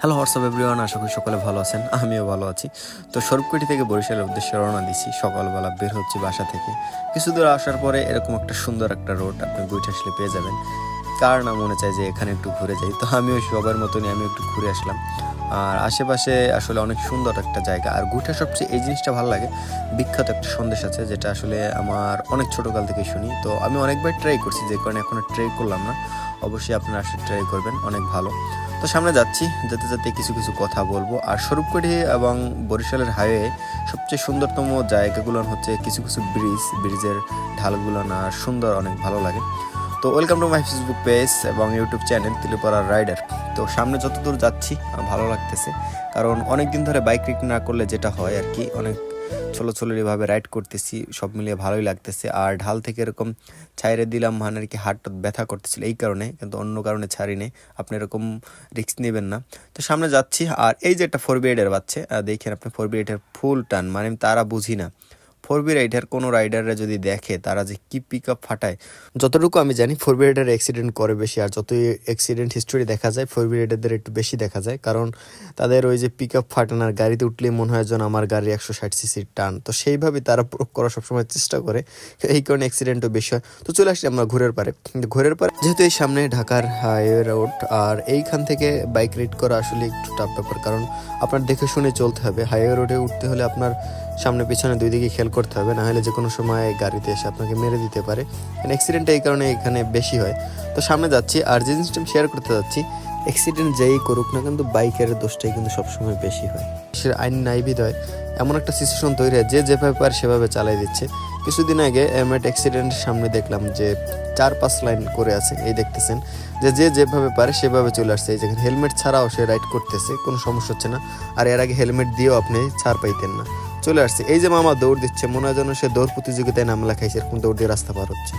Hello WhatsApp everyone, আশা করি সকলে ভালো আছেন। আমিও ভালো আছি। তো স্বরূপকুটি থেকে বরিশালের উদ্দেশ্যে রওনা দিছি। সকালবেলা বের হচ্ছি বাসা থেকে। কিছু দূর আসার পরে এরকম একটা সুন্দর একটা রোড আপনি গুইঠা আসলে পেয়ে যাবেন। কার না মনে চায় যে এখানে একটু ঘুরে যাই, তো আমিও সবার মতনই আমি একটু ঘুরে আসলাম। আর আশেপাশে আসলে অনেক সুন্দর একটা জায়গা। আর গুইঠা সবচেয়ে এই জিনিসটা ভালো লাগে, বিখ্যাত একটা সন্দেশ আছে যেটা আসলে আমার অনেক ছোটোকাল থেকে শুনি। তো আমি অনেকবার ট্রাই করছি, যে কারণে এখনও ট্রাই করলাম না। অবশ্যই আপনারা আসলে ট্রাই করবেন, অনেক ভালো। তো সামনে যাচ্ছি, যেতে যেতে কিছু কিছু কথা বলবো। আর স্বরূপকুটি এবং বরিশালের হাইওয়ে সবচেয়ে সুন্দরতম জায়গাগুলো হচ্ছে কিছু কিছু ব্রিজের ঢালগুলো না সুন্দর, অনেক ভালো লাগে। তো welcome to my Facebook page এবং ইউটিউব চ্যানেল তিলুপাড়ার রাইডার। তো সামনে যত দূর যাচ্ছি ভালো লাগতেছে, কারণ অনেক দিন ধরে বাইক রাইড না করলে যেটা হয় আর কি, অনেক ছোলোভাবে রাইড করতেছি, সব মিলিয়ে ভালোই লাগতেছে। আর ঢাল থেকে এরকম ছাইরে দিলাম মানে আর কি, হাতটা ব্যথা করতেছিল এই কারণে, কিন্তু অন্য কারণে ছাড়ি নেই। আপনি এরকম রিস্ক নেবেন না। তো সামনে যাচ্ছি, আর এই যে একটা 4x8 বাচ্চা দেখেন আপনি, 4x8 ফুল টান, মানে তারা বুঝি না 4x8 কোনো রাইডাররা যদি দেখে তারা যে কি পিক আপ ফাটায়। যতটুকু আমি জানি 4x8 অ্যাক্সিডেন্ট করে বেশি, আর যতই অ্যাক্সিডেন্ট হিস্টোরি দেখা যায় 4x8 একটু বেশি দেখা যায়, কারণ তাদের ওই যে পিক আপ ফাটানোর গাড়িতে উঠলেই মনে হয় যেন আমার গাড়ি 160 সিসির টান। তো সেইভাবে তারা প্রয়োগ করার সবসময় চেষ্টা করে, এই কারণে অ্যাক্সিডেন্টও বেশি হয়। তো চলে আসছি আমরা ঘুরের পারে। যেহেতু এই সামনে ঢাকার হাইওয়ে রোড, আর এইখান থেকে বাইক রাইড করা আসলে একটু টাফ ব্যাপার, কারণ আপনার দেখে শুনে চলতে হবে। হাইওয়ে রোডে উঠতে হলে আপনার সামনে পিছনে দুই দিকে খেয়াল করতে হবে, না হলে যে কোনো সময় গাড়িতে এসে আপনাকে মেরে দিতে পারে। অ্যাক্সিডেন্ট এই কারণে এখানে বেশি হয়। তো সামনে যাচ্ছি, আর যে জিনিসটা আমি শেয়ার করতে যাচ্ছি, অ্যাক্সিডেন্ট যেই করুক না কিন্তু বাইকের দোষটাই কিন্তু সবসময় বেশি হয়। সে আইন নাই বিধায় এমন একটা সিচুয়েশন তৈরি হয়, যে যেভাবে পারে সেভাবে চালাই দিচ্ছে। কিছুদিন আগে একটা অ্যাক্সিডেন্টের সামনে দেখলাম যে 4-5 লাইন করে আছে, এই দেখতেছেন যে যে যেভাবে পারে সেভাবে চলে আসছে। এই যেখানে হেলমেট ছাড়াও সে রাইড করতেছে, কোনো সমস্যা হচ্ছে না। আর এর আগে হেলমেট দিয়েও আপনি ছাড় পাইতেন না, চলে আসছে। এই যে মামা দৌড় দিচ্ছে, মনে হয় যেন সে দৌড় প্রতিযোগিতায় নাম লেখাইছে, এরকম দৌড় দিয়ে রাস্তা পার হচ্ছে।